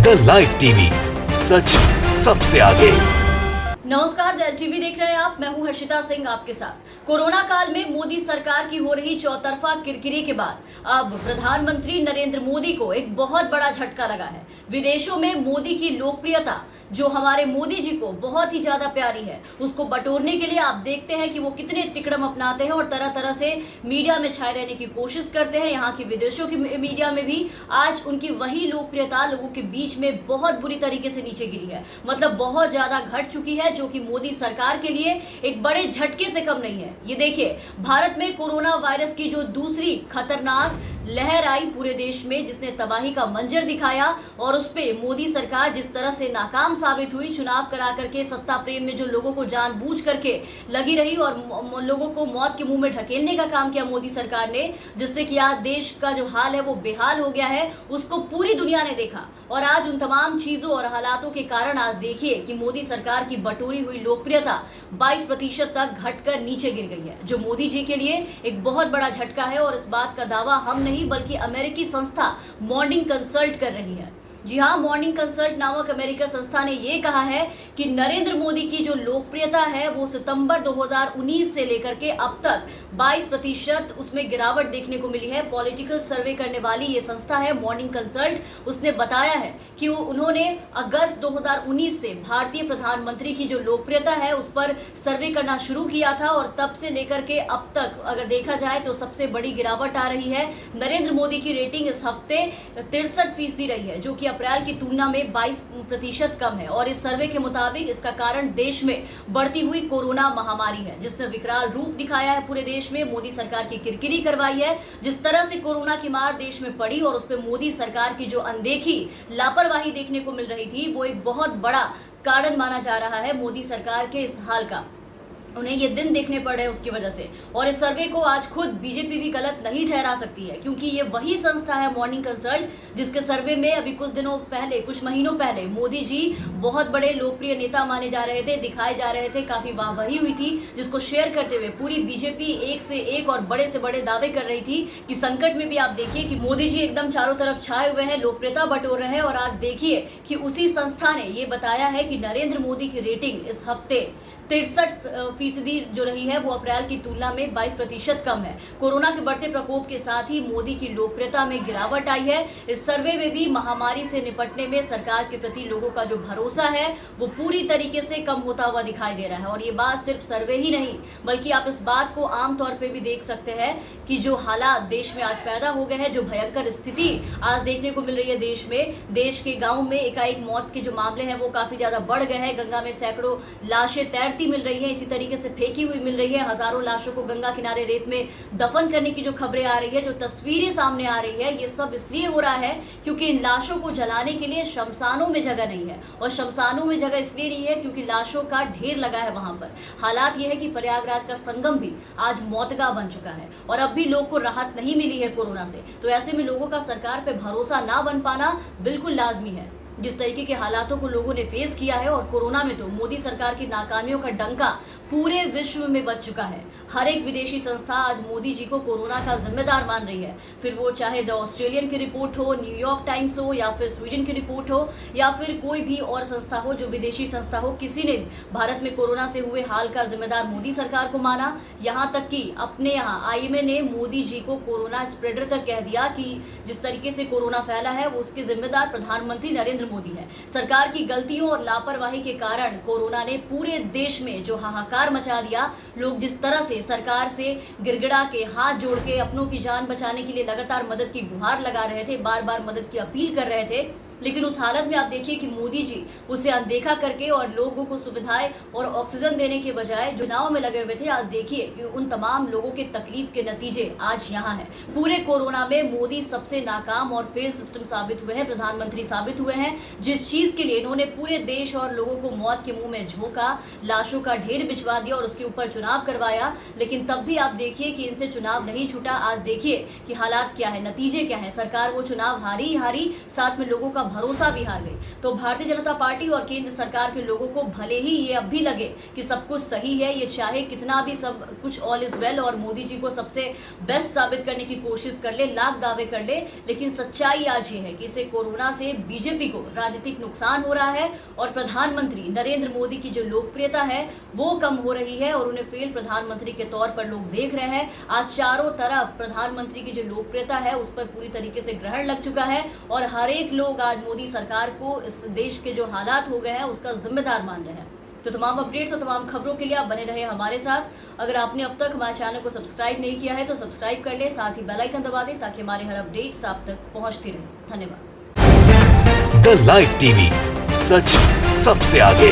The live TV, सच सबसे आगे। नमस्कार, द टीवी देख रहे हैं आप। मैं हूं हर्षिता सिंह आपके साथ। कोरोना काल में मोदी सरकार की हो रही चौतरफा किरकिरी के बाद अब प्रधानमंत्री नरेंद्र मोदी को एक बहुत बड़ा झटका लगा है। विदेशों में मोदी की लोकप्रियता, जो हमारे मोदी जी को बहुत ही ज्यादा प्यारी है, उसको बटोरने के लिए आप देखते हैं कि वो कितने तिकड़म अपनाते हैं और तरह तरह से मीडिया में छाए रहने की कोशिश करते हैं। यहाँ की विदेशों की मीडिया में भी आज उनकी वही लोकप्रियता लोगों के बीच में बहुत बुरी तरीके से नीचे गिरी है। मतलब बहुत ज्यादा घट चुकी है, जो कि मोदी सरकार के लिए एक बड़े झटके से कम नहीं है। ये देखिए, भारत में कोरोना वायरस की जो दूसरी खतरनाक लहर आई पूरे देश में, जिसने तबाही का मंजर दिखाया, और उस पे मोदी सरकार जिस तरह से नाकाम साबित हुई, चुनाव करा करके सत्ता प्रेम में जो लोगों को जानबूझ करके लगी रही और लोगों को मौत के मुंह में ढकेलने का काम किया मोदी सरकार ने, जिससे कि आज देश का जो हाल है वो बेहाल हो गया है, उसको पूरी दुनिया ने देखा। और आज उन तमाम चीजों और हालातों के कारण आज देखिए कि मोदी सरकार की बटोरी हुई लोकप्रियता 22% तक घटकर नीचे गिर गई है, जो मोदी जी के लिए एक बहुत बड़ा झटका है। और इस बात का दावा हम नहीं बल्कि अमेरिकी संस्था मॉर्निंग कंसल्ट कर रही है। जी हाँ, मॉर्निंग कंसल्ट नामक अमेरिका संस्था ने यह कहा है कि नरेंद्र मोदी की जो लोकप्रियता है वो सितंबर 2019 से लेकर के अब तक 22% उसमें गिरावट देखने को मिली है। पॉलिटिकल सर्वे करने वाली ये संस्था है मॉर्निंग कंसल्ट। उसने बताया है कि उन्होंने अगस्त 2019 से भारतीय प्रधानमंत्री की जो लोकप्रियता है उस पर सर्वे करना शुरू किया था, और तब से लेकर के अब तक अगर देखा जाए तो सबसे बड़ी गिरावट आ रही है। नरेंद्र मोदी की रेटिंग इस हफ्ते 63% रही है, जो कि अप्रैल की तुलना में 22% कम है। और इस सर्वे के मुताबिक इसका कारण देश में बढ़ती हुई कोरोना महामारी है, जिसने विकराल रूप दिखाया है पूरे देश में। मोदी सरकार की किरकिरी करवाई है। जिस तरह से कोरोना की मार देश में पड़ी और उस पर मोदी सरकार की जो अनदेखी, लापरवाही देखने को मिल रही थी, वो एक बहुत बड़ा कारण माना जा रहा है मोदी सरकार के इस हाल का। उन्हें ये दिन देखने पड़ रहे हैं उसकी वजह से। और इस सर्वे को आज खुद बीजेपी भी गलत नहीं ठहरा सकती है, क्योंकि ये वही संस्था है मॉर्निंग कंसल्ट जिसके सर्वे में अभी कुछ महीनों पहले मोदी जी बहुत बड़े लोकप्रिय नेता माने जा रहे थे, दिखाए जा रहे थे, काफी वाहवाही हुई थी, जिसको शेयर करते हुए पूरी बीजेपी एक से एक और बड़े से बड़े दावे कर रही थी कि संकट में भी आप देखिए कि मोदी जी एकदम चारों तरफ छाए हुए हैं, लोकप्रियता बटोर रहे हैं। और आज देखिए कि उसी संस्था ने ये बताया है कि नरेंद्र मोदी की रेटिंग इस हफ्ते 63% जो रही है वो अप्रैल की तुलना में 22% कम है। कोरोना के बढ़ते प्रकोप के साथ ही मोदी की लोकप्रियता में गिरावट आई है। इस सर्वे में भी महामारी से निपटने में सरकार के प्रति लोगों का जो भरोसा है वो पूरी तरीके से कम होता हुआ दिखाई दे रहा है। और ये बात सिर्फ सर्वे ही नहीं, बल्कि आप इस बात को आमतौर पर भी देख सकते हैं कि जो हालात देश में आज पैदा हो गए हैं, जो भयंकर स्थिति आज देखने को मिल रही है देश में, देश के गाँव में एकाएक मौत के जो मामले हैं वो काफी ज्यादा बढ़ गए हैं। गंगा में सैकड़ों लाशें तैरती मिल रही है, इसी तरीके से फेंकी हुई मिल रही है। हजारों लाशों को गंगा किनारे रेत में दफन करने की जो खबरें आ रही है, जो तस्वीरें सामने आ रही है, ये सब इसलिए हो रहा है क्योंकि इन लाशों को जलाने के लिए शमशानों में जगह नहीं है। और शमशानों में जगह इसलिए नहीं है क्योंकि लाशों का ढेर लगा है वहां पर। हालात ये है कि प्रयागराज का संगम भी आज मौतगा बन चुका है और अब भी लोग को राहत नहीं मिली है कोरोना से। तो ऐसे में लोगों का सरकार पे भरोसा ना बन पाना बिल्कुल लाजमी है। जिस तरीके के हालातों को लोगों ने फेस किया है, और कोरोना में तो मोदी सरकार की नाकामियों का डंका पूरे विश्व में बज चुका है। हर एक विदेशी संस्था आज मोदी जी को कोरोना का जिम्मेदार मान रही है, फिर वो चाहे द ऑस्ट्रेलियन की रिपोर्ट हो, न्यूयॉर्क टाइम्स हो, या फिर स्वीडन की रिपोर्ट हो, या फिर कोई भी और संस्था हो जो विदेशी संस्था हो। किसी ने भारत में कोरोना से हुए हाल का जिम्मेदार मोदी सरकार को माना। यहाँ तक कि अपने यहाँ आईएमए ने मोदी जी को कोरोना स्प्रेडर तक कह दिया कि जिस तरीके से कोरोना फैला है वो उसके जिम्मेदार प्रधानमंत्री नरेंद्र मोदी है। सरकार की गलतियों और लापरवाही के कारण कोरोना ने पूरे देश में जो हाहाकार मचा दिया, लोग जिस तरह से सरकार से गिड़गिड़ा के हाथ जोड़ के अपनों की जान बचाने के लिए लगातार मदद की गुहार लगा रहे थे, बार बार मदद की अपील कर रहे थे, लेकिन उस हालत में आप देखिए कि मोदी जी उसे अनदेखा करके और लोगों को सुविधाएं और ऑक्सीजन देने के बजाय जो चुनाव में लगे हुए थे, आज देखिए कि उन तमाम लोगों के तकलीफ के नतीजे आज यहाँ है। पूरे कोरोना में मोदी सबसे नाकाम और फेल सिस्टम साबित हुए हैं, प्रधानमंत्री साबित हुए हैं। जिस चीज के लिए इन्होंने पूरे देश और लोगों को मौत के मुंह में झोंका, लाशों का ढेर बिछवा दिया और उसके ऊपर चुनाव करवाया, लेकिन तब भी आप देखिए कि इनसे चुनाव नहीं छूटा। आज देखिए कि हालात क्या है, नतीजे क्या है। सरकार वो चुनाव हारी, साथ में लोगों का भरोसा भी हार गई। तो भारतीय जनता पार्टी और केंद्र सरकार के लोगों को भले ही ये अब भी लगे कि सब कुछ सही है, ये चाहे कितना भी सब कुछ ऑल इज वेल और मोदी जी को सबसे बेस्ट साबित करने की कोशिश कर ले, लाख दावे कर ले, लेकिन सच्चाई आज ये है कि इसे कोरोना से बीजेपी को राजनीतिक नुकसान हो रहा है और प्रधानमंत्री नरेंद्र मोदी की जो लोकप्रियता है वो कम हो रही है और उन्हें फेल प्रधानमंत्री के तौर पर लोग देख रहे हैं। आज चारों तरफ प्रधानमंत्री की जो लोकप्रियता है उस पर पूरी तरीके से ग्रहण लग चुका है और हर एक लोग आज मोदी सरकार को इस देश के जो हालात हो गए हैं उसका जिम्मेदार मान रहे हैं। तो तमाम अपडेट्स और तमाम खबरों के लिए आप बने रहे हमारे साथ। अगर आपने अब तक हमारे चैनल को सब्सक्राइब नहीं किया है तो सब्सक्राइब कर ले, साथ ही बेल आइकन दबा दें ताकि हमारे हर अपडेट्स आप तक पहुंचती रहे। धन्यवाद। द लाइव टीवी, सच सबसे आगे।